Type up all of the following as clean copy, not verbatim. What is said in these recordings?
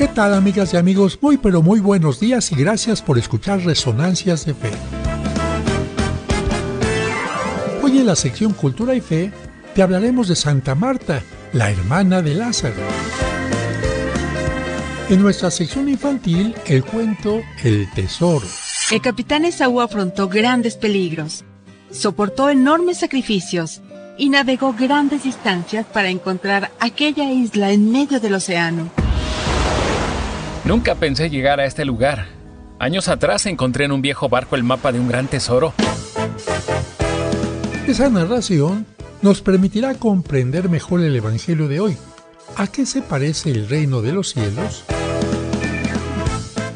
¿Qué tal, amigas y amigos? Muy pero muy buenos días y gracias por escuchar Resonancias de Fe. Hoy en la sección Cultura y Fe te hablaremos de Santa Marta, la hermana de Lázaro. En nuestra sección infantil, el cuento El Tesoro. El capitán Esaú afrontó grandes peligros, soportó enormes sacrificios y navegó grandes distancias para encontrar aquella isla en medio del océano. Nunca pensé llegar a este lugar. Años atrás encontré en un viejo barco el mapa de un gran tesoro. Esa narración nos permitirá comprender mejor el Evangelio de hoy. ¿A qué se parece el reino de los cielos?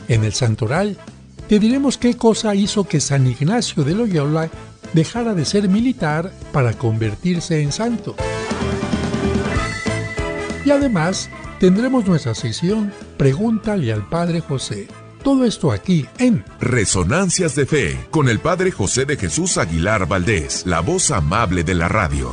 En el Santoral te diremos qué cosa hizo que San Ignacio de Loyola dejara de ser militar para convertirse en santo. Y además tendremos nuestra sección Pregúntale al Padre José. Todo esto aquí en Resonancias de Fe, con el Padre José de Jesús Aguilar Valdés, la voz amable de la radio.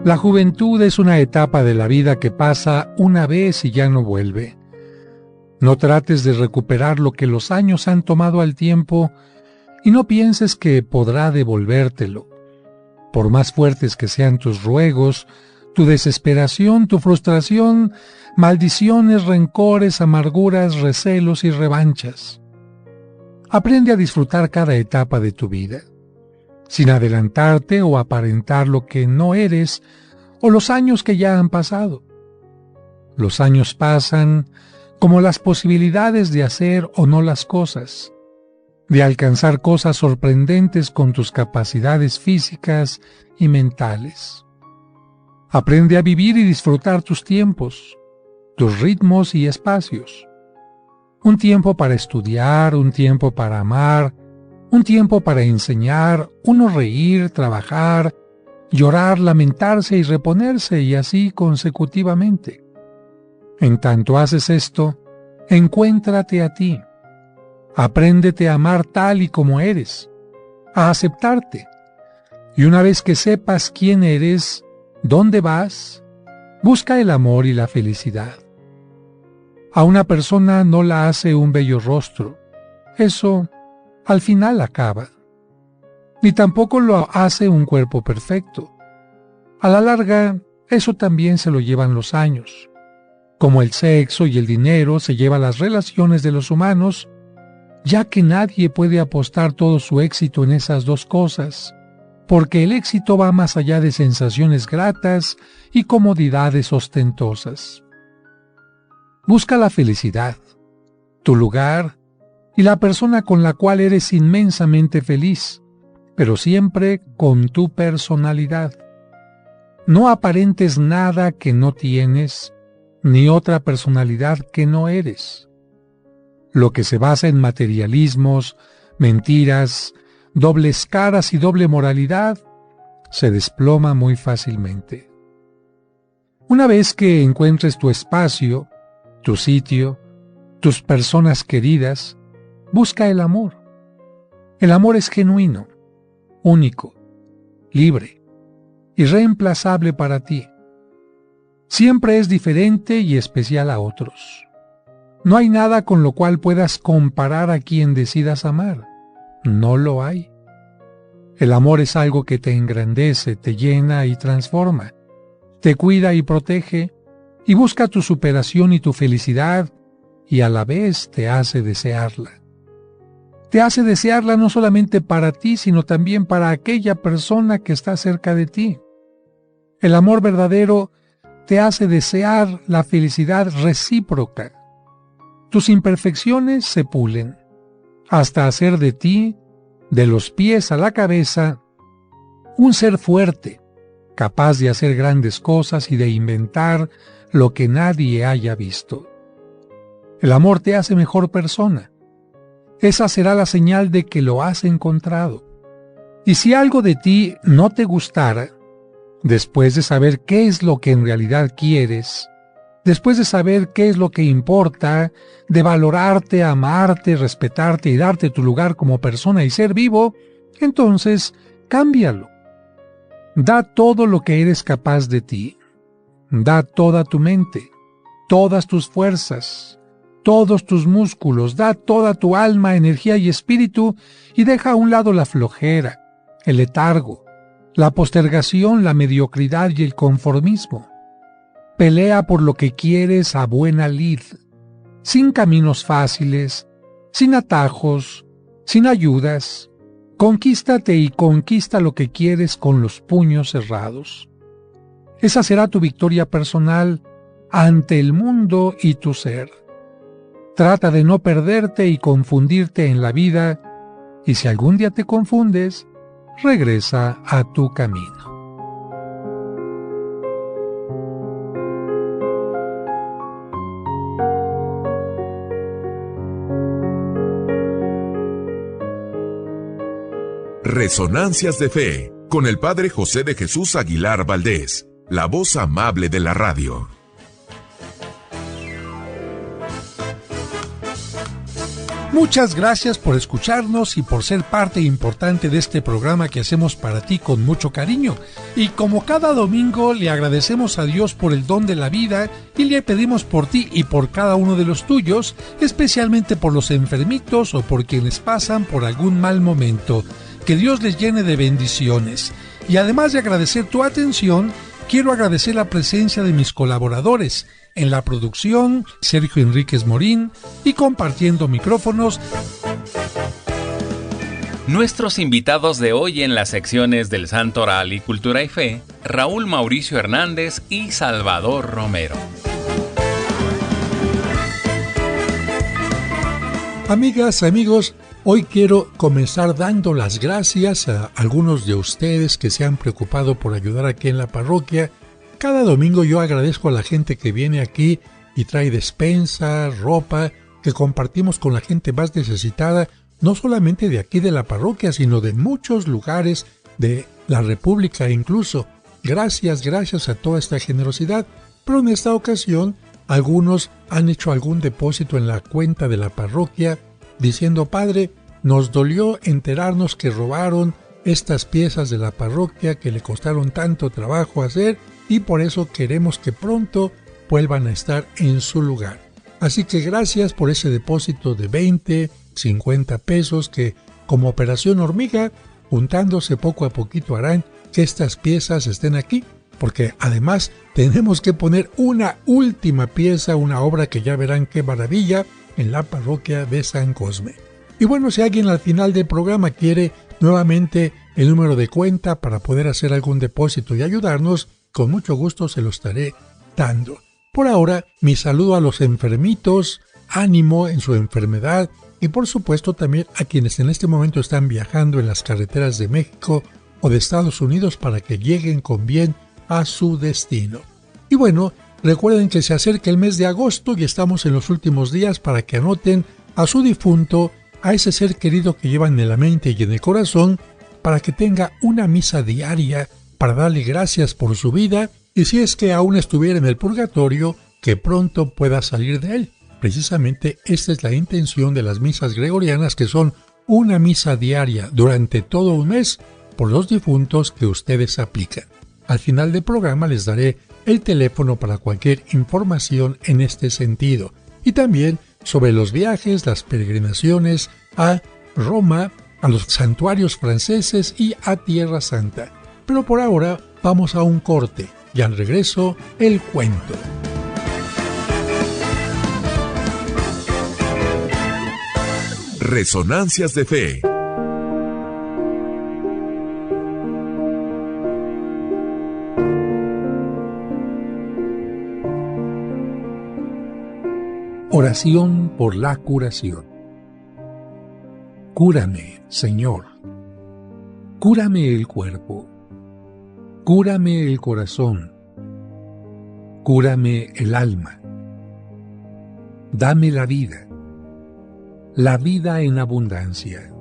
La juventud es una etapa de la vida que pasa una vez y ya no vuelve. No trates de recuperar lo que los años han tomado al tiempo y no pienses que podrá devolvértelo. Por más fuertes que sean tus ruegos, tu desesperación, tu frustración, maldiciones, rencores, amarguras, recelos y revanchas. Aprende a disfrutar cada etapa de tu vida, sin adelantarte o aparentar lo que no eres o los años que ya han pasado. Los años pasan como las posibilidades de hacer o no las cosas, de alcanzar cosas sorprendentes con tus capacidades físicas y mentales. Aprende a vivir y disfrutar tus tiempos, tus ritmos y espacios. Un tiempo para estudiar, un tiempo para amar, un tiempo para enseñar, uno reír, trabajar, llorar, lamentarse y reponerse, y así consecutivamente. En tanto haces esto, encuéntrate a ti. Apréndete a amar tal y como eres, a aceptarte. Y una vez que sepas quién eres, dónde vas, busca el amor y la felicidad. A una persona no la hace un bello rostro. Eso al final acaba. Ni tampoco lo hace un cuerpo perfecto. A la larga, eso también se lo llevan los años. Como el sexo y el dinero se llevan las relaciones de los humanos, ya que nadie puede apostar todo su éxito en esas dos cosas, porque el éxito va más allá de sensaciones gratas y comodidades ostentosas. Busca la felicidad, tu lugar y la persona con la cual eres inmensamente feliz, pero siempre con tu personalidad. No aparentes nada que no tienes, ni otra personalidad que no eres. Lo que se basa en materialismos, mentiras, dobles caras y doble moralidad, se desploma muy fácilmente. Una vez que encuentres tu espacio, tu sitio, tus personas queridas, busca el amor. El amor es genuino, único, libre, irreemplazable para ti. Siempre es diferente y especial a otros. No hay nada con lo cual puedas comparar a quien decidas amar. No lo hay. El amor es algo que te engrandece, te llena y transforma, te cuida y protege, y busca tu superación y tu felicidad, y a la vez te hace desearla. Te hace desearla no solamente para ti, sino también para aquella persona que está cerca de ti. El amor verdadero te hace desear la felicidad recíproca. Tus imperfecciones se pulen, hasta hacer de ti, de los pies a la cabeza, un ser fuerte, capaz de hacer grandes cosas y de inventar lo que nadie haya visto. El amor te hace mejor persona. Esa será la señal de que lo has encontrado. Y si algo de ti no te gustara, después de saber qué es lo que en realidad quieres, Después de saber qué es lo que importa, de valorarte, amarte, respetarte y darte tu lugar como persona y ser vivo, entonces cámbialo. Da todo lo que eres capaz de ti. Da toda tu mente, todas tus fuerzas, todos tus músculos, da toda tu alma, energía y espíritu y deja a un lado la flojera, el letargo, la postergación, la mediocridad y el conformismo. Pelea por lo que quieres a buena lid, sin caminos fáciles, sin atajos, sin ayudas. Conquístate y conquista lo que quieres con los puños cerrados. Esa será tu victoria personal ante el mundo y tu ser. Trata de no perderte y confundirte en la vida, y si algún día te confundes, regresa a tu camino. Resonancias de Fe, con el Padre José de Jesús Aguilar Valdés, la voz amable de la radio. Muchas gracias por escucharnos y por ser parte importante de este programa que hacemos para ti con mucho cariño. Y como cada domingo le agradecemos a Dios por el don de la vida y le pedimos por ti y por cada uno de los tuyos, especialmente por los enfermitos o por quienes pasan por algún mal momento. Que Dios les llene de bendiciones. Y además de agradecer tu atención, quiero agradecer la presencia de mis colaboradores. En la producción, Sergio Enríquez Morín, y compartiendo micrófonos, nuestros invitados de hoy en las secciones del Santo Oral y Cultura y Fe, Raúl Mauricio Hernández y Salvador Romero. Amigas, amigos, hoy quiero comenzar dando las gracias a algunos de ustedes que se han preocupado por ayudar aquí en la parroquia. Cada domingo yo agradezco a la gente que viene aquí y trae despensa, ropa, que compartimos con la gente más necesitada, no solamente de aquí de la parroquia, sino de muchos lugares de la República incluso. Gracias a toda esta generosidad. Pero en esta ocasión, algunos han hecho algún depósito en la cuenta de la parroquia diciendo: Padre, nos dolió enterarnos que robaron estas piezas de la parroquia que le costaron tanto trabajo hacer y por eso queremos que pronto vuelvan a estar en su lugar. Así que gracias por ese depósito de 20, 50 pesos que, como operación hormiga, juntándose poco a poquito harán que estas piezas estén aquí, porque además tenemos que poner una última pieza, una obra que ya verán qué maravilla, en la parroquia de San Cosme. Y bueno, si alguien al final del programa quiere nuevamente el número de cuenta para poder hacer algún depósito y ayudarnos, con mucho gusto se lo estaré dando. Por ahora, mi saludo a los enfermitos, ánimo en su enfermedad y por supuesto también a quienes en este momento están viajando en las carreteras de México o de Estados Unidos para que lleguen con bien a su destino. Y bueno, recuerden que se acerca el mes de agosto y estamos en los últimos días para que anoten a su difunto, a ese ser querido que llevan en la mente y en el corazón, para que tenga una misa diaria para darle gracias por su vida y si es que aún estuviera en el purgatorio, que pronto pueda salir de él. Precisamente esta es la intención de las misas gregorianas, que son una misa diaria durante todo un mes por los difuntos que ustedes aplican. Al final del programa les daré el teléfono para cualquier información en este sentido y también sobre los viajes, las peregrinaciones a Roma, a los santuarios franceses y a Tierra Santa. Pero por ahora vamos a un corte y al regreso el cuento. Resonancias de Fe. Oración por la curación. Cúrame, Señor. Cúrame el cuerpo. Cúrame el corazón. Cúrame el alma. Dame la vida en abundancia.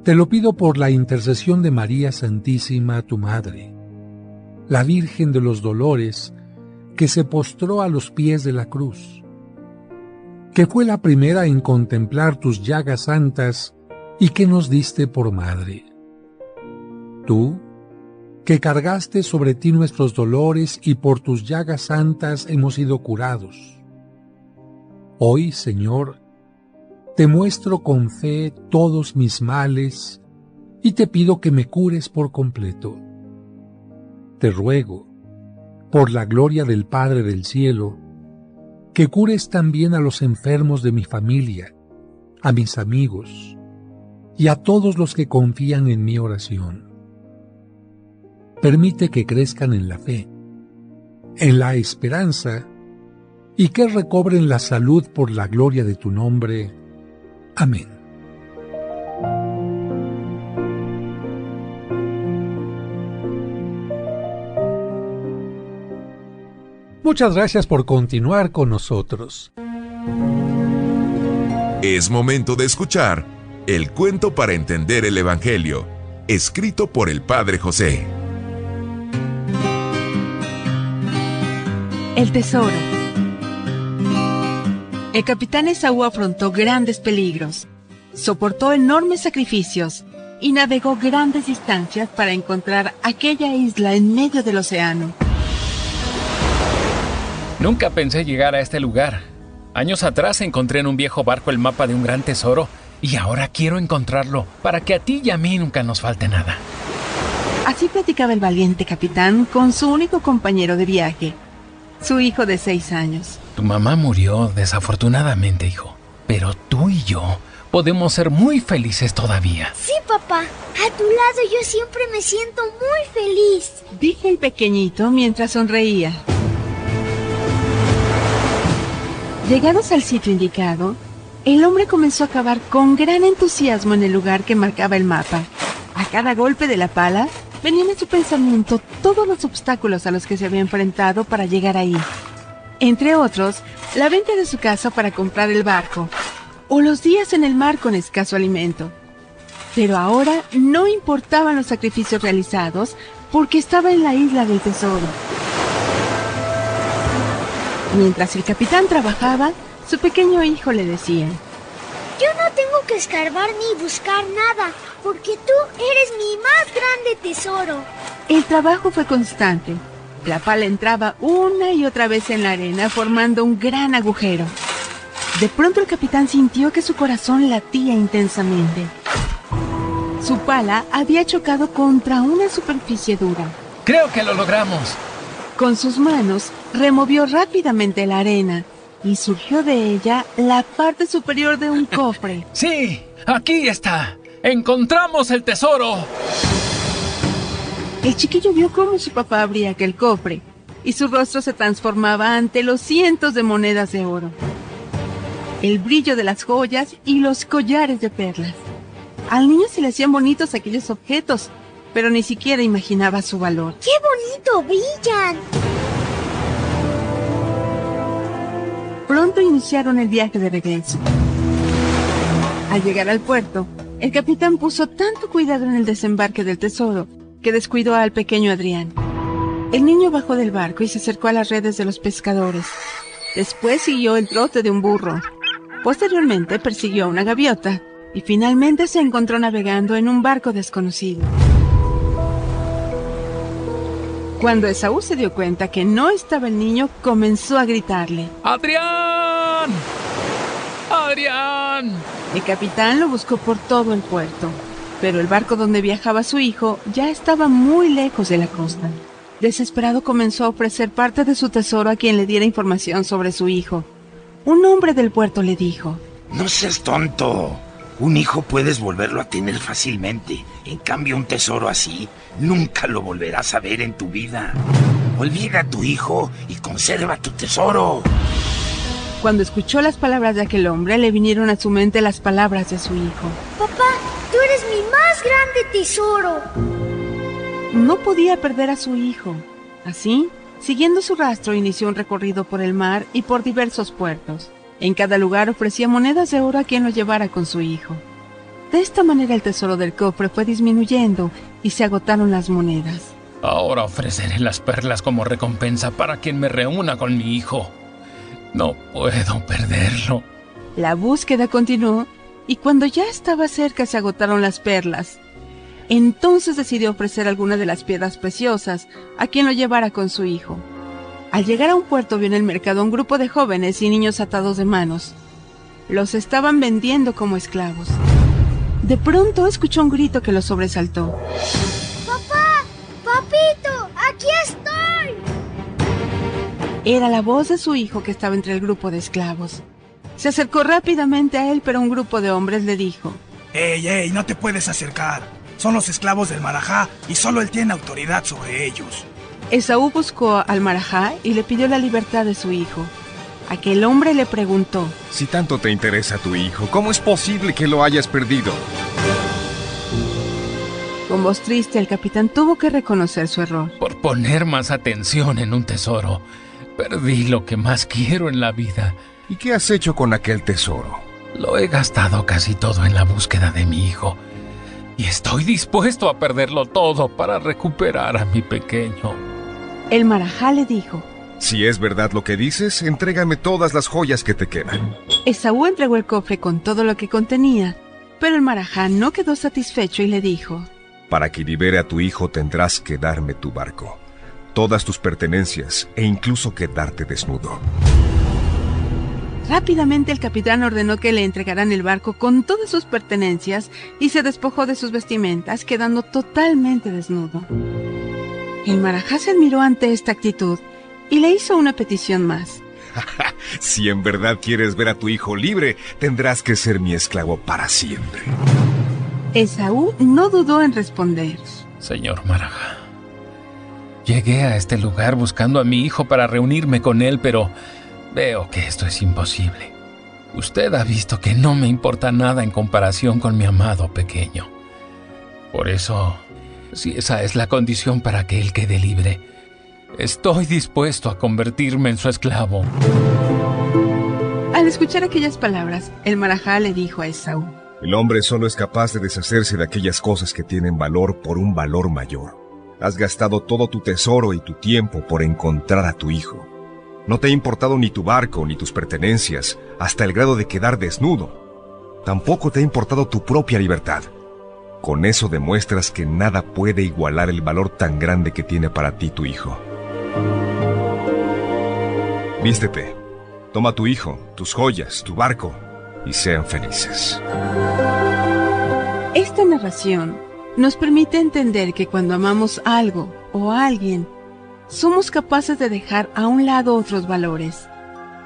Te lo pido por la intercesión de María Santísima, tu Madre, la Virgen de los Dolores, que se postró a los pies de la cruz, que fue la primera en contemplar tus llagas santas y que nos diste por madre. Tú, que cargaste sobre ti nuestros dolores y por tus llagas santas hemos sido curados. Hoy, Señor, te muestro con fe todos mis males y te pido que me cures por completo. Te ruego, por la gloria del Padre del cielo, que cures también a los enfermos de mi familia, a mis amigos y a todos los que confían en mi oración. Permite que crezcan en la fe, en la esperanza y que recobren la salud por la gloria de tu nombre. Amén. Muchas gracias por continuar con nosotros. Es momento de escuchar el cuento para entender el Evangelio, escrito por el Padre José. El tesoro. El capitán Esaú afrontó grandes peligros, soportó enormes sacrificios y navegó grandes distancias para encontrar aquella isla en medio del océano. Nunca pensé llegar a este lugar. Años atrás encontré en un viejo barco el mapa de un gran tesoro y ahora quiero encontrarlo para que a ti y a mí nunca nos falte nada. Así platicaba el valiente capitán con su único compañero de viaje, su hijo de 6 años. Tu mamá murió desafortunadamente, hijo, pero tú y yo podemos ser muy felices todavía. Sí, papá. A tu lado yo siempre me siento muy feliz. Dijo el pequeñito mientras sonreía. Llegados al sitio indicado, el hombre comenzó a cavar con gran entusiasmo en el lugar que marcaba el mapa. A cada golpe de la pala, venían a su pensamiento todos los obstáculos a los que se había enfrentado para llegar ahí. Entre otros, la venta de su casa para comprar el barco, o los días en el mar con escaso alimento. Pero ahora no importaban los sacrificios realizados porque estaba en la isla del tesoro. Mientras el capitán trabajaba, su pequeño hijo le decía: Yo no tengo que escarbar ni buscar nada, porque tú eres mi más grande tesoro. El trabajo fue constante. La pala entraba una y otra vez en la arena, formando un gran agujero. De pronto el capitán sintió que su corazón latía intensamente. Su pala había chocado contra una superficie dura. Creo que lo logramos. Con sus manos, removió rápidamente la arena y surgió de ella la parte superior de un cofre. ¡Sí! ¡Aquí está! ¡Encontramos el tesoro! El chiquillo vio cómo su papá abría aquel cofre y su rostro se transformaba ante los cientos de monedas de oro, el brillo de las joyas y los collares de perlas. Al niño se le hacían bonitos aquellos objetos, pero ni siquiera imaginaba su valor. ¡Qué bonito brillan! Pronto iniciaron el viaje de regreso. Al llegar al puerto, el capitán puso tanto cuidado en el desembarque del tesoro que descuidó al pequeño Adrián. El niño bajó del barco y se acercó a las redes de los pescadores. Después siguió el trote de un burro. Posteriormente persiguió a una gaviota y finalmente se encontró navegando en un barco desconocido. Cuando Esaú se dio cuenta que no estaba el niño, comenzó a gritarle: ¡Adrián! ¡Adrián! El capitán lo buscó por todo el puerto, pero el barco donde viajaba su hijo ya estaba muy lejos de la costa. Desesperado comenzó a ofrecer parte de su tesoro a quien le diera información sobre su hijo. Un hombre del puerto le dijo: No seas tonto. Un hijo puedes volverlo a tener fácilmente. En cambio, un tesoro así nunca lo volverás a ver en tu vida. Olvida a tu hijo y conserva tu tesoro. Cuando escuchó las palabras de aquel hombre, le vinieron a su mente las palabras de su hijo. Papá, tú eres mi más grande tesoro. No podía perder a su hijo. Así, siguiendo su rastro, inició un recorrido por el mar y por diversos puertos. En cada lugar ofrecía monedas de oro a quien lo llevara con su hijo. De esta manera el tesoro del cofre fue disminuyendo y se agotaron las monedas. Ahora ofreceré las perlas como recompensa para quien me reúna con mi hijo. No puedo perderlo. La búsqueda continuó y cuando ya estaba cerca se agotaron las perlas. Entonces decidió ofrecer alguna de las piedras preciosas a quien lo llevara con su hijo. Al llegar a un puerto vio en el mercado un grupo de jóvenes y niños atados de manos. Los estaban vendiendo como esclavos. De pronto escuchó un grito que lo sobresaltó. ¡Papá! ¡Papito! ¡Aquí estoy! Era la voz de su hijo que estaba entre el grupo de esclavos. Se acercó rápidamente a él, pero un grupo de hombres le dijo: ¡Ey, ey! No te puedes acercar. Son los esclavos del Marajá y solo él tiene autoridad sobre ellos. Esaú buscó al Marajá y le pidió la libertad de su hijo. Aquel hombre le preguntó: Si tanto te interesa tu hijo, ¿cómo es posible que lo hayas perdido? Con voz triste, el capitán tuvo que reconocer su error. Por poner más atención en un tesoro, perdí lo que más quiero en la vida. ¿Y qué has hecho con aquel tesoro? Lo he gastado casi todo en la búsqueda de mi hijo. Y estoy dispuesto a perderlo todo para recuperar a mi pequeño. El Marajá le dijo: Si es verdad lo que dices, entrégame todas las joyas que te quedan. Esaú entregó el cofre con todo lo que contenía, pero el Marajá no quedó satisfecho y le dijo: Para que libere a tu hijo tendrás que darme tu barco, todas tus pertenencias e incluso quedarte desnudo. Rápidamente el capitán ordenó que le entregaran el barco con todas sus pertenencias y se despojó de sus vestimentas, quedando totalmente desnudo. El Marajá se admiró ante esta actitud y le hizo una petición más. Si en verdad quieres ver a tu hijo libre, tendrás que ser mi esclavo para siempre. Esaú no dudó en responder: Señor Marajá, llegué a este lugar buscando a mi hijo para reunirme con él, pero veo que esto es imposible. Usted ha visto que no me importa nada en comparación con mi amado pequeño. Por eso, si esa es la condición para que él quede libre, estoy dispuesto a convertirme en su esclavo. Al escuchar aquellas palabras, el Marajá le dijo a Esaú: El hombre solo es capaz de deshacerse de aquellas cosas que tienen valor por un valor mayor. Has gastado todo tu tesoro y tu tiempo por encontrar a tu hijo. No te ha importado ni tu barco ni tus pertenencias, hasta el grado de quedar desnudo. Tampoco te ha importado tu propia libertad. Con eso demuestras que nada puede igualar el valor tan grande que tiene para ti tu hijo. Vístete, toma tu hijo, tus joyas, tu barco, y sean felices. Esta narración nos permite entender que cuando amamos algo o a alguien, somos capaces de dejar a un lado otros valores.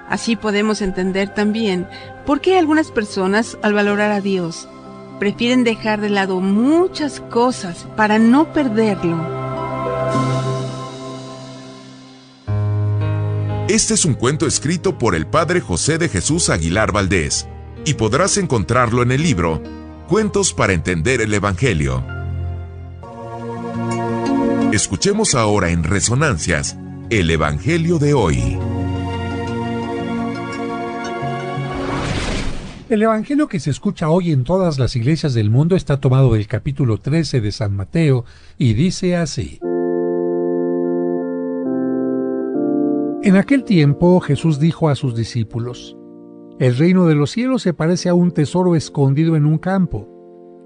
Así podemos entender también por qué algunas personas, al valorar a Dios, prefieren dejar de lado muchas cosas para no perderlo. Este es un cuento escrito por el padre José de Jesús Aguilar Valdés y podrás encontrarlo en el libro Cuentos para entender el Evangelio. Escuchemos ahora en Resonancias el Evangelio de hoy. El Evangelio que se escucha hoy en todas las iglesias del mundo está tomado del capítulo 13 de San Mateo y dice así: En aquel tiempo Jesús dijo a sus discípulos: El reino de los cielos se parece a un tesoro escondido en un campo.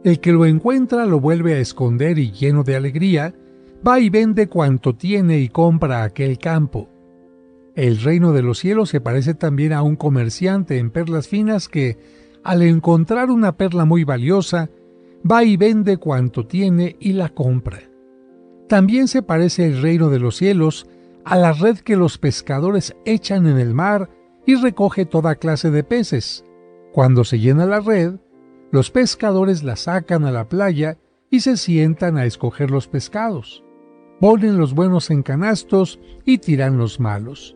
El que lo encuentra lo vuelve a esconder y lleno de alegría, va y vende cuanto tiene y compra aquel campo. El reino de los cielos se parece también a un comerciante en perlas finas que, al encontrar una perla muy valiosa, va y vende cuanto tiene y la compra. También se parece el reino de los cielos a la red que los pescadores echan en el mar y recoge toda clase de peces. Cuando se llena la red, los pescadores la sacan a la playa y se sientan a escoger los pescados. Ponen los buenos en canastos y tiran los malos.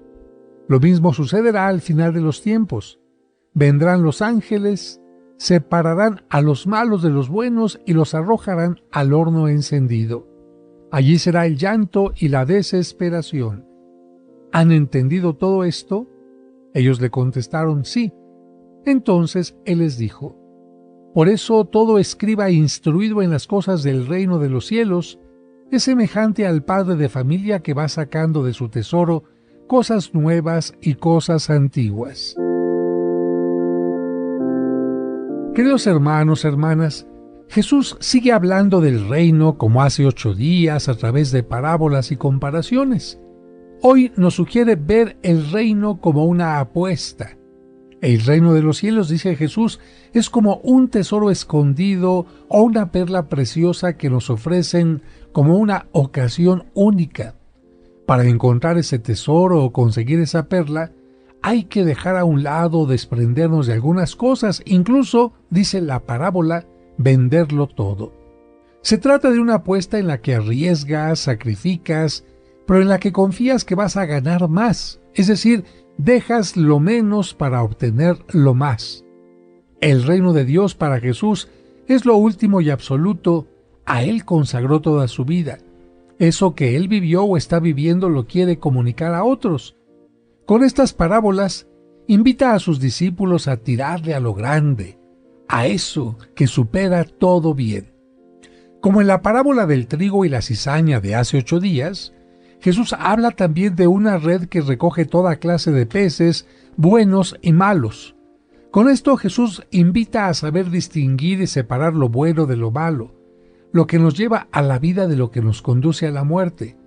Lo mismo sucederá al final de los tiempos. Vendrán los ángeles, separarán a los malos de los buenos y los arrojarán al horno encendido. Allí será el llanto y la desesperación. ¿Han entendido todo esto? Ellos le contestaron: sí. Entonces él les dijo: Por eso todo escriba instruido en las cosas del reino de los cielos es semejante al padre de familia que va sacando de su tesoro cosas nuevas y cosas antiguas. Queridos hermanos, hermanas, Jesús sigue hablando del reino como hace 8 días a través de parábolas y comparaciones. Hoy nos sugiere ver el reino como una apuesta. El reino de los cielos, dice Jesús, es como un tesoro escondido o una perla preciosa que nos ofrecen como una ocasión única. Para encontrar ese tesoro o conseguir esa perla, hay que dejar a un lado o desprendernos de algunas cosas, incluso, dice la parábola, venderlo todo. Se trata de una apuesta en la que arriesgas, sacrificas, pero en la que confías que vas a ganar más, es decir, dejas lo menos para obtener lo más. El reino de Dios para Jesús es lo último y absoluto. A Él consagró toda su vida. Eso que Él vivió o está viviendo lo quiere comunicar a otros. Con estas parábolas, invita a sus discípulos a tirarle a lo grande, a eso que supera todo bien. Como en la parábola del trigo y la cizaña de hace 8 días, Jesús habla también de una red que recoge toda clase de peces, buenos y malos. Con esto Jesús invita a saber distinguir y separar lo bueno de lo malo, lo que nos lleva a la vida de lo que nos conduce a la muerte.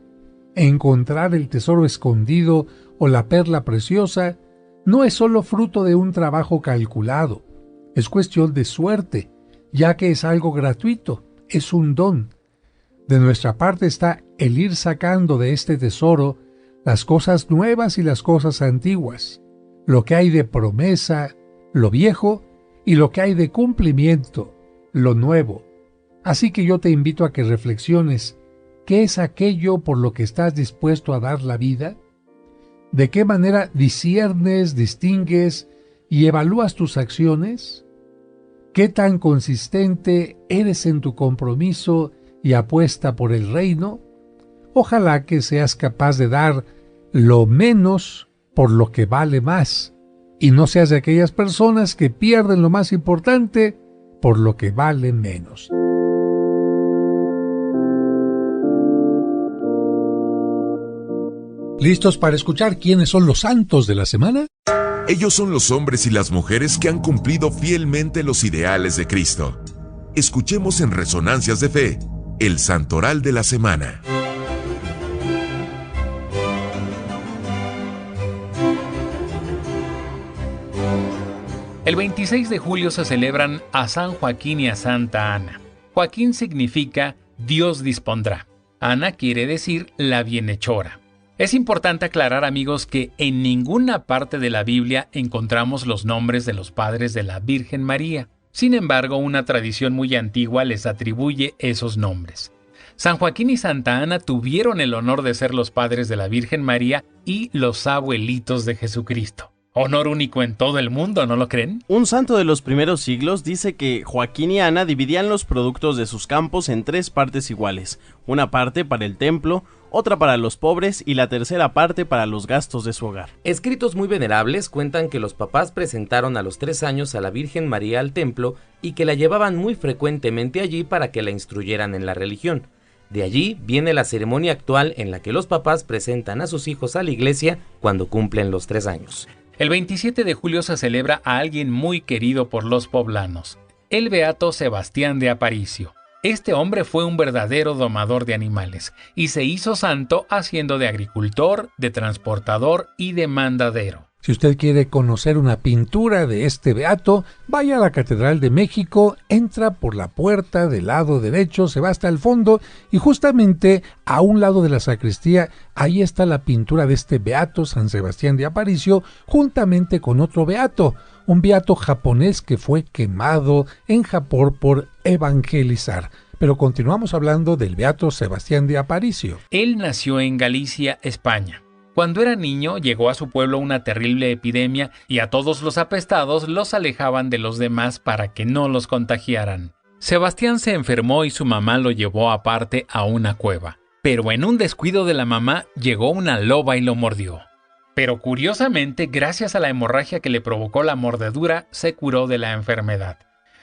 Encontrar el tesoro escondido o la perla preciosa no es solo fruto de un trabajo calculado, es cuestión de suerte, ya que es algo gratuito, es un don. De nuestra parte está el ir sacando de este tesoro las cosas nuevas y las cosas antiguas, lo que hay de promesa, lo viejo, y lo que hay de cumplimiento, lo nuevo. Así que yo te invito a que reflexiones, ¿qué es aquello por lo que estás dispuesto a dar la vida? ¿De qué manera disciernes, distingues y evalúas tus acciones? ¿Qué tan consistente eres en tu compromiso y apuesta por el reino? Ojalá que seas capaz de dar lo menos por lo que vale más, y no seas de aquellas personas que pierden lo más importante por lo que vale menos. ¿Listos para escuchar quiénes son los santos de la semana? Ellos son los hombres y las mujeres que han cumplido fielmente los ideales de Cristo. Escuchemos en Resonancias de Fe, el Santoral de la Semana. El 26 de julio se celebran a San Joaquín y a Santa Ana. Joaquín significa Dios dispondrá. Ana quiere decir la bienhechora. Es importante aclarar, amigos, que en ninguna parte de la Biblia encontramos los nombres de los padres de la Virgen María. Sin embargo, una tradición muy antigua les atribuye esos nombres. San Joaquín y Santa Ana tuvieron el honor de ser los padres de la Virgen María y los abuelitos de Jesucristo. Honor único en todo el mundo, ¿no lo creen? Un santo de los primeros siglos dice que Joaquín y Ana dividían los productos de sus campos en 3 partes iguales, una parte para el templo, otra para los pobres y la tercera parte para los gastos de su hogar. Escritos muy venerables cuentan que los papás presentaron a los 3 años a la Virgen María al templo y que la llevaban muy frecuentemente allí para que la instruyeran en la religión. De allí viene la ceremonia actual en la que los papás presentan a sus hijos a la iglesia cuando cumplen los 3 años. El 27 de julio se celebra a alguien muy querido por los poblanos, el beato Sebastián de Aparicio. Este hombre fue un verdadero domador de animales y se hizo santo haciendo de agricultor, de transportador y de mandadero. Si usted quiere conocer una pintura de este beato, vaya a la Catedral de México, entra por la puerta del lado derecho, se va hasta el fondo y justamente a un lado de la sacristía, ahí está la pintura de este beato San Sebastián de Aparicio, juntamente con otro beato, un beato japonés que fue quemado en Japón por evangelizar. Pero continuamos hablando del beato Sebastián de Aparicio. Él nació en Galicia, España. Cuando era niño, llegó a su pueblo una terrible epidemia y a todos los apestados los alejaban de los demás para que no los contagiaran. Sebastián se enfermó y su mamá lo llevó aparte a una cueva. Pero en un descuido de la mamá, llegó una loba y lo mordió. Pero curiosamente, gracias a la hemorragia que le provocó la mordedura, se curó de la enfermedad.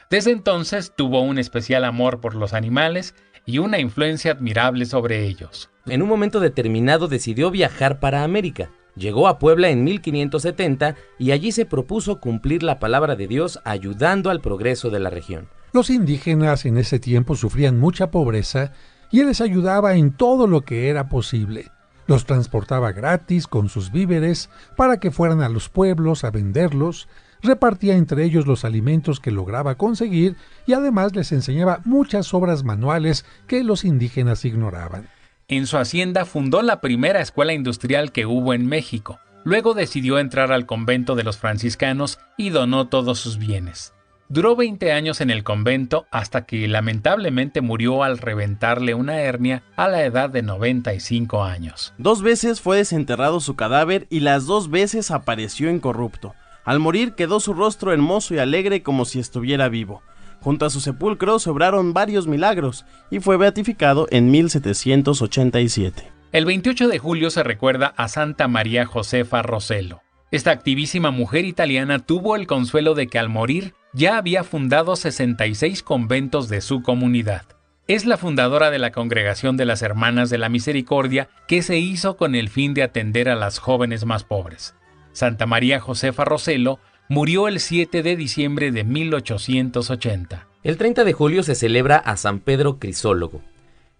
Desde entonces tuvo un especial amor por los animales y una influencia admirable sobre ellos. En un momento determinado decidió viajar para América. Llegó a Puebla en 1570 y allí se propuso cumplir la palabra de Dios ayudando al progreso de la región. Los indígenas en ese tiempo sufrían mucha pobreza y él les ayudaba en todo lo que era posible. Los transportaba gratis con sus víveres para que fueran a los pueblos a venderlos, repartía entre ellos los alimentos que lograba conseguir y además les enseñaba muchas obras manuales que los indígenas ignoraban. En su hacienda fundó la primera escuela industrial que hubo en México. Luego decidió entrar al convento de los franciscanos y donó todos sus bienes. Duró 20 años en el convento hasta que lamentablemente murió al reventarle una hernia a la edad de 95 años. 2 veces fue desenterrado su cadáver y las 2 veces apareció incorrupto. Al morir quedó su rostro hermoso y alegre como si estuviera vivo. Junto a su sepulcro se obraron varios milagros y fue beatificado en 1787. El 28 de julio se recuerda a Santa María Josefa Rossello. Esta activísima mujer italiana tuvo el consuelo de que al morir ya había fundado 66 conventos de su comunidad. Es la fundadora de la Congregación de las Hermanas de la Misericordia, que se hizo con el fin de atender a las jóvenes más pobres. Santa María Josefa Rossello murió el 7 de diciembre de 1880. El 30 de julio se celebra a San Pedro Crisólogo.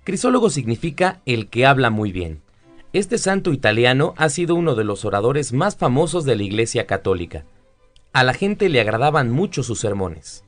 Crisólogo significa el que habla muy bien. Este santo italiano ha sido uno de los oradores más famosos de la Iglesia Católica. A la gente le agradaban mucho sus sermones.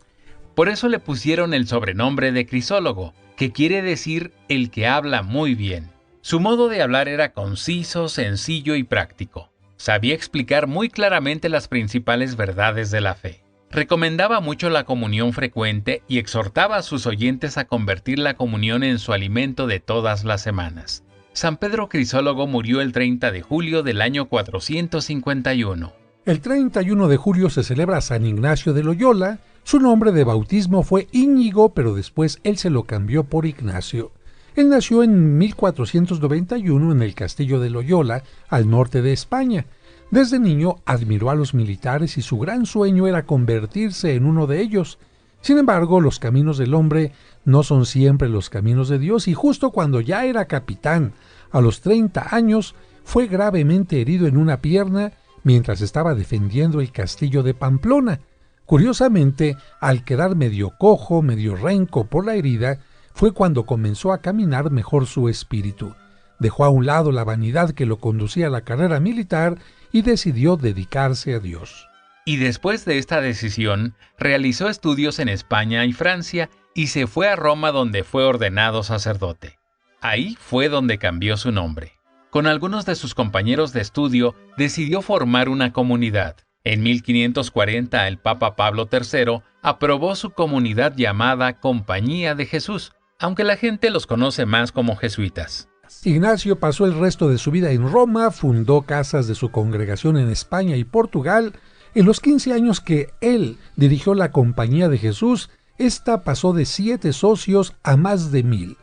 Por eso le pusieron el sobrenombre de Crisólogo, que quiere decir el que habla muy bien. Su modo de hablar era conciso, sencillo y práctico. Sabía explicar muy claramente las principales verdades de la fe. Recomendaba mucho la comunión frecuente y exhortaba a sus oyentes a convertir la comunión en su alimento de todas las semanas. San Pedro Crisólogo murió el 30 de julio del año 451. El 31 de julio se celebra San Ignacio de Loyola. Su nombre de bautismo fue Íñigo, pero después él se lo cambió por Ignacio. Él nació en 1491 en el castillo de Loyola, al norte de España. Desde niño admiró a los militares y su gran sueño era convertirse en uno de ellos. Sin embargo, los caminos del hombre no son siempre los caminos de Dios, y justo cuando ya era capitán, a los 30 años, fue gravemente herido en una pierna mientras estaba defendiendo el castillo de Pamplona. Curiosamente, al quedar medio cojo, medio renco por la herida, fue cuando comenzó a caminar mejor su espíritu. Dejó a un lado la vanidad que lo conducía a la carrera militar y decidió dedicarse a Dios. Y después de esta decisión, realizó estudios en España y Francia y se fue a Roma, donde fue ordenado sacerdote. Ahí fue donde cambió su nombre. Con algunos de sus compañeros de estudio, decidió formar una comunidad. En 1540, el Papa Pablo III aprobó su comunidad llamada Compañía de Jesús, aunque la gente los conoce más como jesuitas. Ignacio pasó el resto de su vida en Roma, fundó casas de su congregación en España y Portugal. En los 15 años que él dirigió la Compañía de Jesús, esta pasó de 7 socios a más de 1000.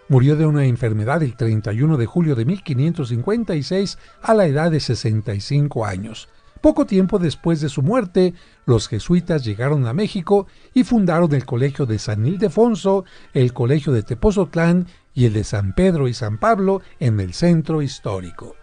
Murió de una enfermedad el 31 de julio de 1556 a la edad de 65 años. Poco tiempo después de su muerte, los jesuitas llegaron a México y fundaron el Colegio de San Ildefonso, el Colegio de Tepozotlán y el de San Pedro y San Pablo en el centro histórico.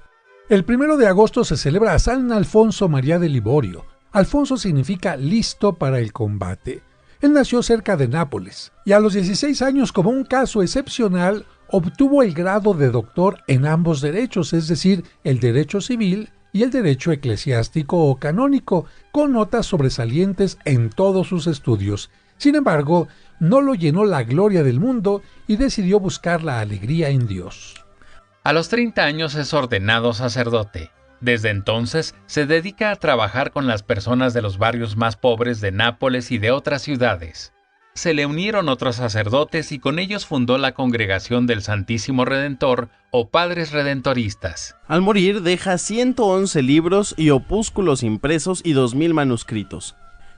El 1 de agosto se celebra a San Alfonso María de Liborio. Alfonso significa listo para el combate. Él nació cerca de Nápoles y a los 16 años, como un caso excepcional, obtuvo el grado de doctor en ambos derechos, es decir, el derecho civil y el derecho eclesiástico o canónico, con notas sobresalientes en todos sus estudios. Sin embargo, no lo llenó la gloria del mundo y decidió buscar la alegría en Dios. A los 30 años es ordenado sacerdote. Desde entonces se dedica a trabajar con las personas de los barrios más pobres de Nápoles y de otras ciudades. Se le unieron otros sacerdotes y con ellos fundó la Congregación del Santísimo Redentor o Padres Redentoristas. Al morir deja 111 libros y opúsculos impresos y 2000 manuscritos.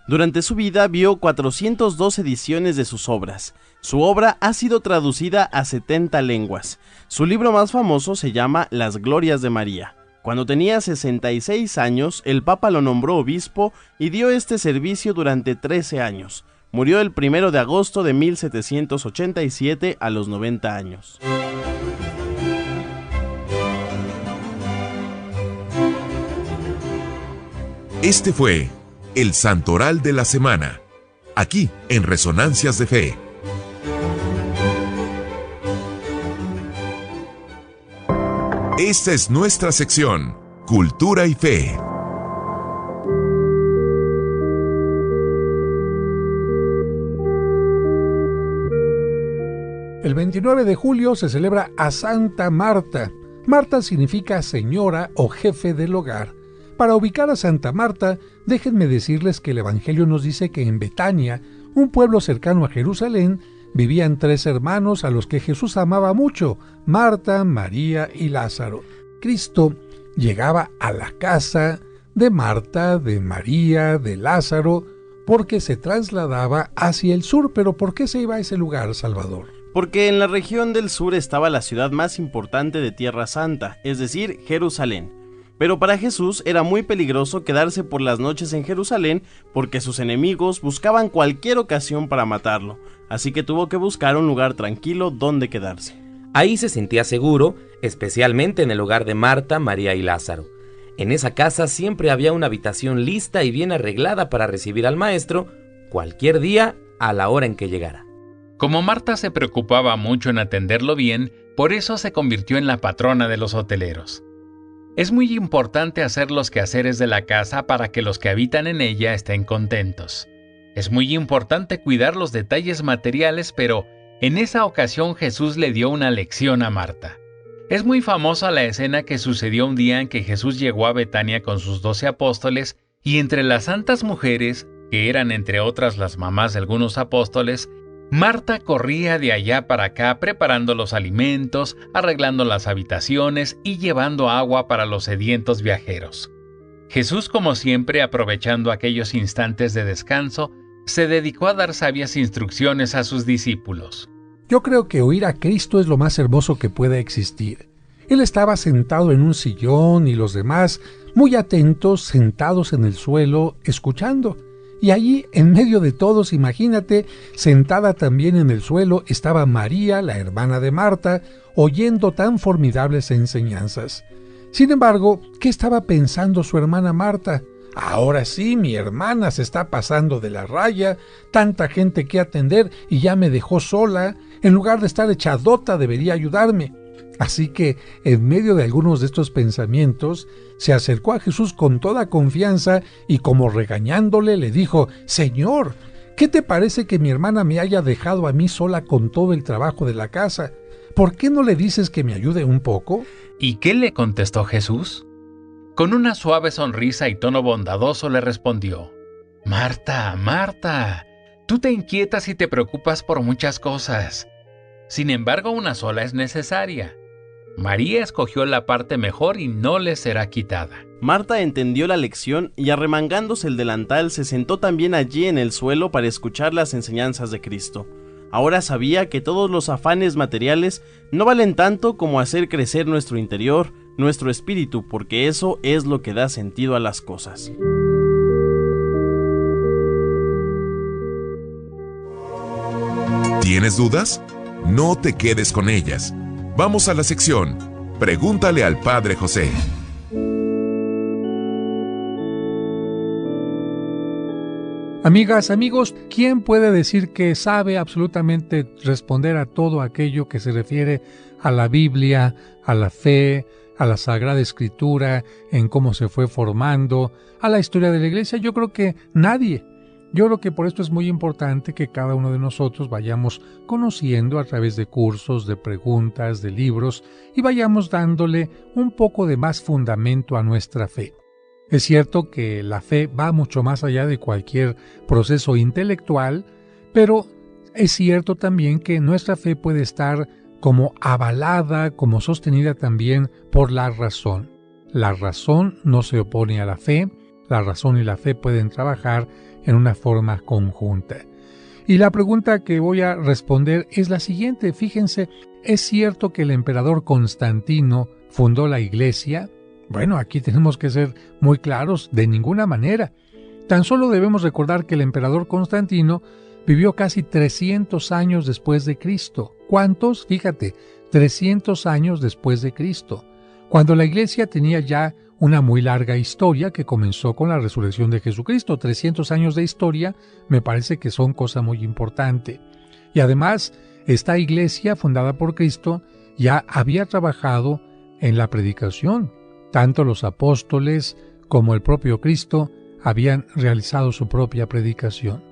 Durante su vida vio 402 ediciones de sus obras. Su obra ha sido traducida a 70 lenguas. Su libro más famoso se llama Las Glorias de María. Cuando tenía 66 años, el Papa lo nombró obispo y dio este servicio durante 13 años. Murió el 1 de agosto de 1787 a los 90 años. Este fue el Santoral de la Semana, aquí en Resonancias de Fe. Esta es nuestra sección, Cultura y Fe. El 29 de julio se celebra a Santa Marta. Marta significa señora o jefe del hogar. Para ubicar a Santa Marta, déjenme decirles que el Evangelio nos dice que en Betania, un pueblo cercano a Jerusalén, vivían 3 hermanos a los que Jesús amaba mucho, Marta, María y Lázaro. Cristo llegaba a la casa de Marta, de María, de Lázaro, porque se trasladaba hacia el sur. ¿Pero por qué se iba a ese lugar, Salvador? Porque en la región del sur estaba la ciudad más importante de Tierra Santa, es decir, Jerusalén. Pero para Jesús era muy peligroso quedarse por las noches en Jerusalén porque sus enemigos buscaban cualquier ocasión para matarlo, así que tuvo que buscar un lugar tranquilo donde quedarse. Ahí se sentía seguro, especialmente en el hogar de Marta, María y Lázaro. En esa casa siempre había una habitación lista y bien arreglada para recibir al maestro cualquier día a la hora en que llegara. Como Marta se preocupaba mucho en atenderlo bien, por eso se convirtió en la patrona de los hoteleros. Es muy importante hacer los quehaceres de la casa para que los que habitan en ella estén contentos. Es muy importante cuidar los detalles materiales, pero en esa ocasión Jesús le dio una lección a Marta. Es muy famosa la escena que sucedió un día en que Jesús llegó a Betania con sus 12 apóstoles y entre las santas mujeres, que eran entre otras las mamás de algunos apóstoles, Marta corría de allá para acá preparando los alimentos, arreglando las habitaciones y llevando agua para los sedientos viajeros. Jesús, como siempre, aprovechando aquellos instantes de descanso, se dedicó a dar sabias instrucciones a sus discípulos. Yo creo que oír a Cristo es lo más hermoso que pueda existir. Él estaba sentado en un sillón y los demás, muy atentos, sentados en el suelo, escuchando. Y allí, en medio de todos, imagínate, sentada también en el suelo, estaba María, la hermana de Marta, oyendo tan formidables enseñanzas. Sin embargo, ¿qué estaba pensando su hermana Marta? Ahora sí, mi hermana se está pasando de la raya, tanta gente que atender y ya me dejó sola. En lugar de estar echadota, debería ayudarme. Así que, en medio de algunos de estos pensamientos, se acercó a Jesús con toda confianza y como regañándole le dijo: «Señor, ¿qué te parece que mi hermana me haya dejado a mí sola con todo el trabajo de la casa? ¿Por qué no le dices que me ayude un poco?» ¿Y qué le contestó Jesús? Con una suave sonrisa y tono bondadoso le respondió: «Marta, Marta, tú te inquietas y te preocupas por muchas cosas. Sin embargo, una sola es necesaria. María escogió la parte mejor y no le será quitada». Marta entendió la lección y arremangándose el delantal se sentó también allí en el suelo para escuchar las enseñanzas de Cristo. Ahora sabía que todos los afanes materiales no valen tanto como hacer crecer nuestro interior, nuestro espíritu, porque eso es lo que da sentido a las cosas. ¿Tienes dudas? No te quedes con ellas. Vamos a la sección Pregúntale al Padre José. Amigas, amigos, ¿quién puede decir que sabe absolutamente responder a todo aquello que se refiere a la Biblia, a la fe, a la Sagrada Escritura, en cómo se fue formando, a la historia de la Iglesia? Yo creo que nadie. Yo creo que por esto es muy importante que cada uno de nosotros vayamos conociendo a través de cursos, de preguntas, de libros, y vayamos dándole un poco de más fundamento a nuestra fe. Es cierto que la fe va mucho más allá de cualquier proceso intelectual, pero es cierto también que nuestra fe puede estar como avalada, como sostenida también por la razón. La razón no se opone a la fe, la razón y la fe pueden trabajar en una forma conjunta. Y la pregunta que voy a responder es la siguiente. Fíjense, ¿es cierto que el emperador Constantino fundó la Iglesia? Bueno, aquí tenemos que ser muy claros, de ninguna manera. Tan solo debemos recordar que el emperador Constantino vivió casi 300 años después de Cristo. ¿Cuántos? Fíjate, 300 años después de Cristo, cuando la Iglesia tenía ya una muy larga historia que comenzó con la resurrección de Jesucristo. 300 años de historia me parece que son cosa muy importante. Y además, esta Iglesia fundada por Cristo ya había trabajado en la predicación. Tanto los apóstoles como el propio Cristo habían realizado su propia predicación.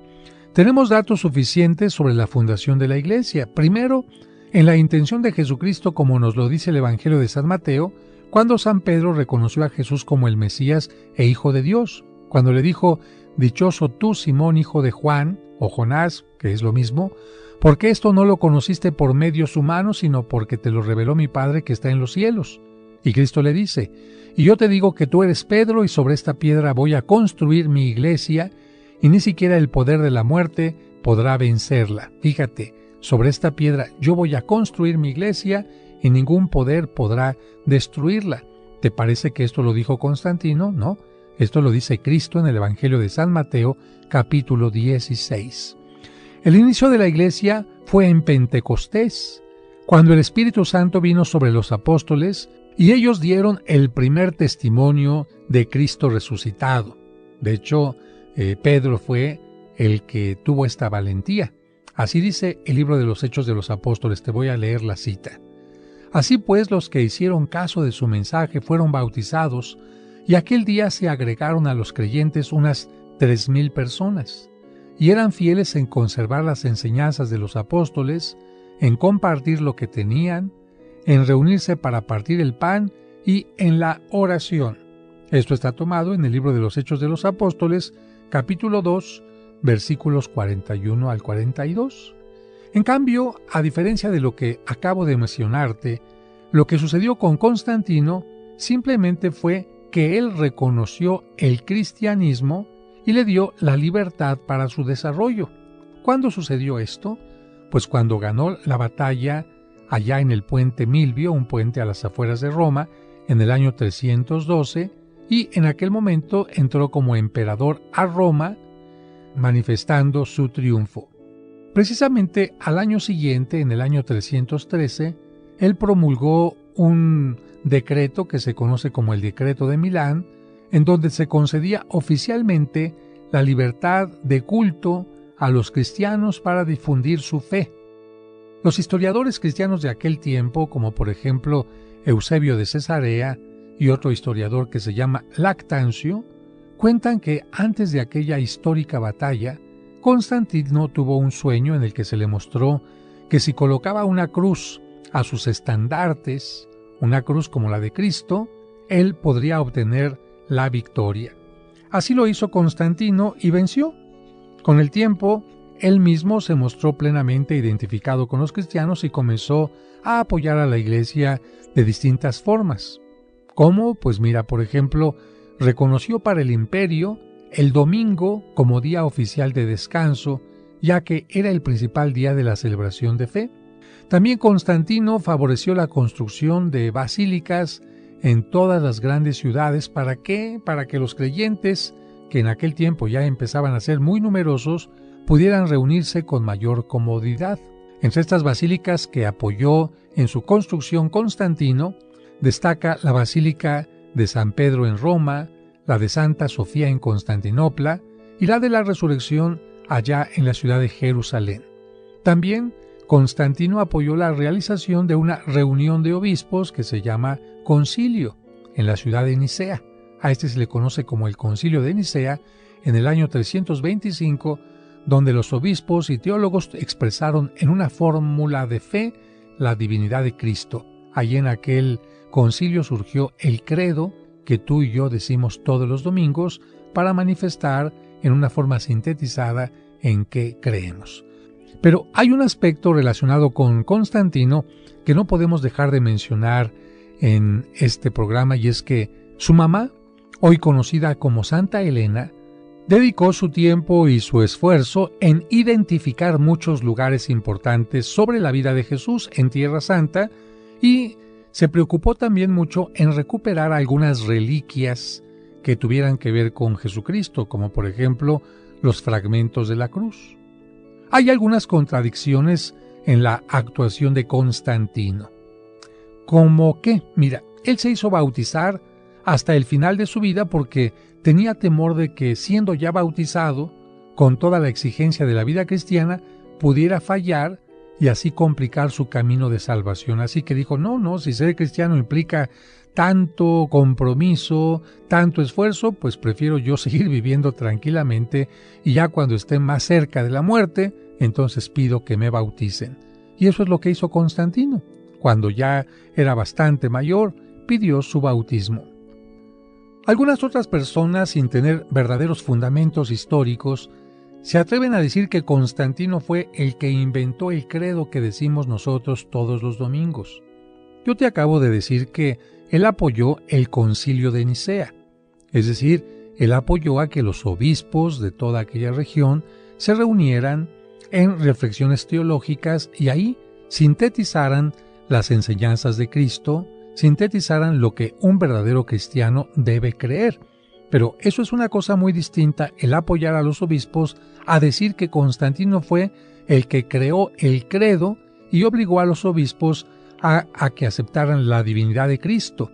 Tenemos datos suficientes sobre la fundación de la Iglesia. Primero, en la intención de Jesucristo, como nos lo dice el Evangelio de San Mateo, cuando San Pedro reconoció a Jesús como el Mesías e Hijo de Dios, cuando le dijo: «Dichoso tú, Simón, hijo de Juan», o Jonás, que es lo mismo, «porque esto no lo conociste por medios humanos, sino porque te lo reveló mi Padre que está en los cielos». Y Cristo le dice: «Y yo te digo que tú eres Pedro, y sobre esta piedra voy a construir mi iglesia, y ni siquiera el poder de la muerte podrá vencerla». Fíjate, sobre esta piedra yo voy a construir mi iglesia, y ningún poder podrá destruirla. ¿Te parece que esto lo dijo Constantino? No, esto lo dice Cristo en el Evangelio de San Mateo, capítulo 16. El inicio de la Iglesia fue en Pentecostés, cuando el Espíritu Santo vino sobre los apóstoles y ellos dieron el primer testimonio de Cristo resucitado. De hecho, Pedro fue el que tuvo esta valentía. Así dice el libro de los Hechos de los Apóstoles. Te voy a leer la cita. Así pues, los que hicieron caso de su mensaje fueron bautizados, y aquel día se agregaron a los creyentes unas 3,000 personas, y eran fieles en conservar las enseñanzas de los apóstoles, en compartir lo que tenían, en reunirse para partir el pan y en la oración. Esto está tomado en el libro de los Hechos de los Apóstoles, capítulo 2, versículos 41 al 42. En cambio, a diferencia de lo que acabo de mencionarte, lo que sucedió con Constantino simplemente fue que él reconoció el cristianismo y le dio la libertad para su desarrollo. ¿Cuándo sucedió esto? Pues cuando ganó la batalla allá en el puente Milvio, un puente a las afueras de Roma, en el año 312, y en aquel momento entró como emperador a Roma, manifestando su triunfo. Precisamente al año siguiente, en el año 313, él promulgó un decreto que se conoce como el Decreto de Milán, en donde se concedía oficialmente la libertad de culto a los cristianos para difundir su fe. Los historiadores cristianos de aquel tiempo, como por ejemplo Eusebio de Cesarea y otro historiador que se llama Lactancio, cuentan que antes de aquella histórica batalla, Constantino tuvo un sueño en el que se le mostró que si colocaba una cruz a sus estandartes, una cruz como la de Cristo, él podría obtener la victoria. Así lo hizo Constantino y venció. Con el tiempo, él mismo se mostró plenamente identificado con los cristianos y comenzó a apoyar a la Iglesia de distintas formas. ¿Cómo? Pues mira, por ejemplo, reconoció para el imperio el domingo como día oficial de descanso, ya que era el principal día de la celebración de fe. También Constantino favoreció la construcción de basílicas en todas las grandes ciudades. ¿Para qué? Para que los creyentes, que en aquel tiempo ya empezaban a ser muy numerosos, pudieran reunirse con mayor comodidad. Entre estas basílicas que apoyó en su construcción Constantino, destaca la Basílica de San Pedro en Roma, la de Santa Sofía en Constantinopla y la de la Resurrección allá en la ciudad de Jerusalén. También Constantino apoyó la realización de una reunión de obispos que se llama concilio en la ciudad de Nicea. A este se le conoce como el Concilio de Nicea en el año 325, donde los obispos y teólogos expresaron en una fórmula de fe la divinidad de Cristo. Allí en aquel concilio surgió el credo que tú y yo decimos todos los domingos para manifestar en una forma sintetizada en qué creemos. Pero hay un aspecto relacionado con Constantino que no podemos dejar de mencionar en este programa, y es que su mamá, hoy conocida como Santa Elena, dedicó su tiempo y su esfuerzo en identificar muchos lugares importantes sobre la vida de Jesús en Tierra Santa y se preocupó también mucho en recuperar algunas reliquias que tuvieran que ver con Jesucristo, como por ejemplo los fragmentos de la cruz. Hay algunas contradicciones en la actuación de Constantino. ¿Cómo qué? Mira, él se hizo bautizar hasta el final de su vida porque tenía temor de que, siendo ya bautizado, con toda la exigencia de la vida cristiana, pudiera fallar y así complicar su camino de salvación. Así que dijo, no, si ser cristiano implica tanto compromiso, tanto esfuerzo, pues prefiero yo seguir viviendo tranquilamente y ya cuando esté más cerca de la muerte, entonces pido que me bauticen. Y eso es lo que hizo Constantino. Cuando ya era bastante mayor, pidió su bautismo. Algunas otras personas, sin tener verdaderos fundamentos históricos, se atreven a decir que Constantino fue el que inventó el credo que decimos nosotros todos los domingos. Yo te acabo de decir que él apoyó el Concilio de Nicea, es decir, él apoyó a que los obispos de toda aquella región se reunieran en reflexiones teológicas y ahí sintetizaran las enseñanzas de Cristo, sintetizaran lo que un verdadero cristiano debe creer. Pero eso es una cosa muy distinta, el apoyar a los obispos, a decir que Constantino fue el que creó el credo y obligó a los obispos a que aceptaran la divinidad de Cristo.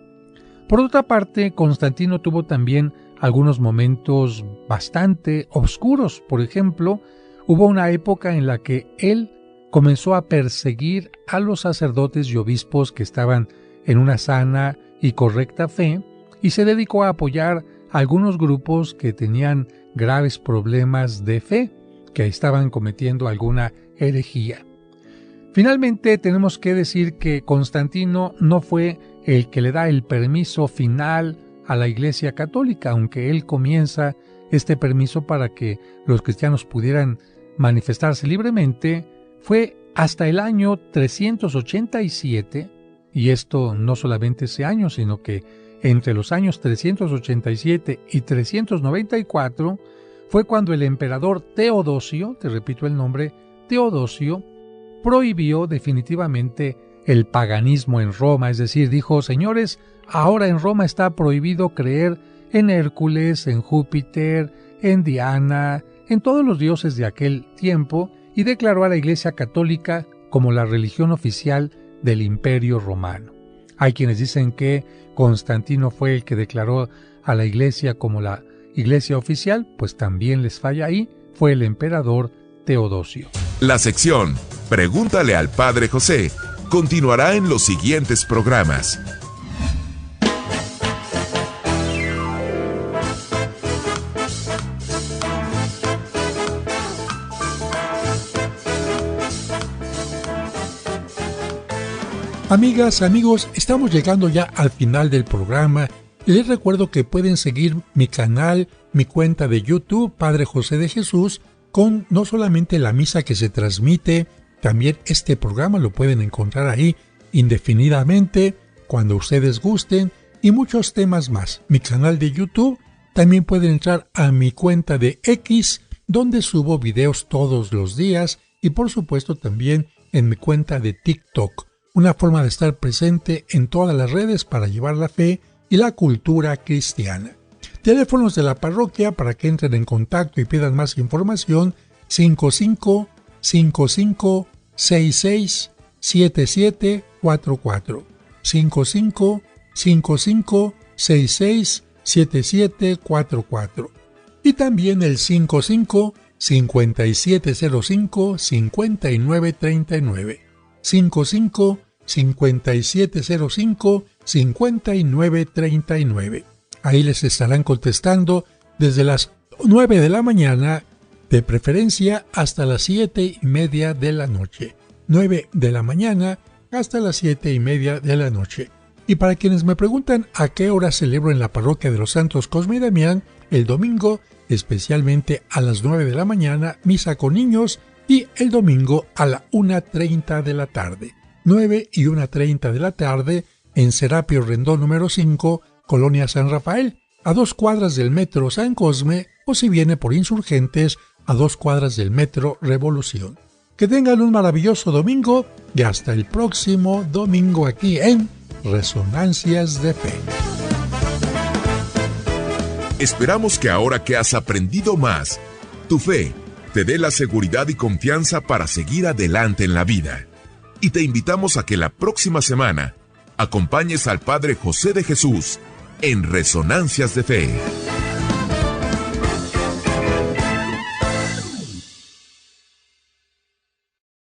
Por otra parte, Constantino tuvo también algunos momentos bastante oscuros. Por ejemplo, hubo una época en la que él comenzó a perseguir a los sacerdotes y obispos que estaban en una sana y correcta fe y se dedicó a apoyar a algunos grupos que tenían graves problemas de fe, que estaban cometiendo alguna herejía. Finalmente, tenemos que decir que Constantino no fue el que le da el permiso final a la Iglesia Católica, aunque él comienza este permiso para que los cristianos pudieran manifestarse libremente. Fue hasta el año 387, y esto no solamente ese año, sino que entre los años 387 y 394 fue cuando el emperador Teodosio, te repito el nombre, Teodosio, prohibió definitivamente el paganismo en Roma, es decir, dijo, señores, ahora en Roma está prohibido creer en Hércules, en Júpiter, en Diana, en todos los dioses de aquel tiempo, y declaró a la Iglesia Católica como la religión oficial del Imperio Romano. Hay quienes dicen que Constantino fue el que declaró a la Iglesia como la Iglesia oficial, pues también les falla ahí, fue el emperador Teodosio. La sección Pregúntale al Padre José continuará en los siguientes programas. Amigas, amigos, estamos llegando ya al final del programa y les recuerdo que pueden seguir mi canal, mi cuenta de YouTube, Padre José de Jesús, con no solamente la misa que se transmite, también este programa lo pueden encontrar ahí indefinidamente, cuando ustedes gusten, y muchos temas más. Mi canal de YouTube, también pueden entrar a mi cuenta de X, donde subo videos todos los días, y por supuesto también en mi cuenta de TikTok, una forma de estar presente en todas las redes para llevar la fe y la cultura cristiana. Teléfonos de la parroquia para que entren en contacto y pidan más información: 55-55-66-7744, 55-55-66-7744, y también el 55-5705-5939, 55-5705-5939. Ahí les estarán contestando desde las 9 de la mañana, de preferencia hasta las 7:30 de la noche. 9 de la mañana hasta las 7:30 de la noche. Y para quienes me preguntan a qué hora celebro en la parroquia de los Santos Cosme y Damián, el domingo, especialmente a las 9 de la mañana, misa con niños, y el domingo a la 1:30 de la tarde. 9 y 1:30 de la tarde en Serapio Rendón número 5, Colonia San Rafael, a 2 cuadras del Metro San Cosme, o si viene por Insurgentes, a 2 cuadras del Metro Revolución. Que tengan un maravilloso domingo y hasta el próximo domingo aquí en Resonancias de Fe. Esperamos que ahora que has aprendido más, tu fe te dé la seguridad y confianza para seguir adelante en la vida. Y te invitamos a que la próxima semana acompañes al Padre José de Jesús en Resonancias de Fe.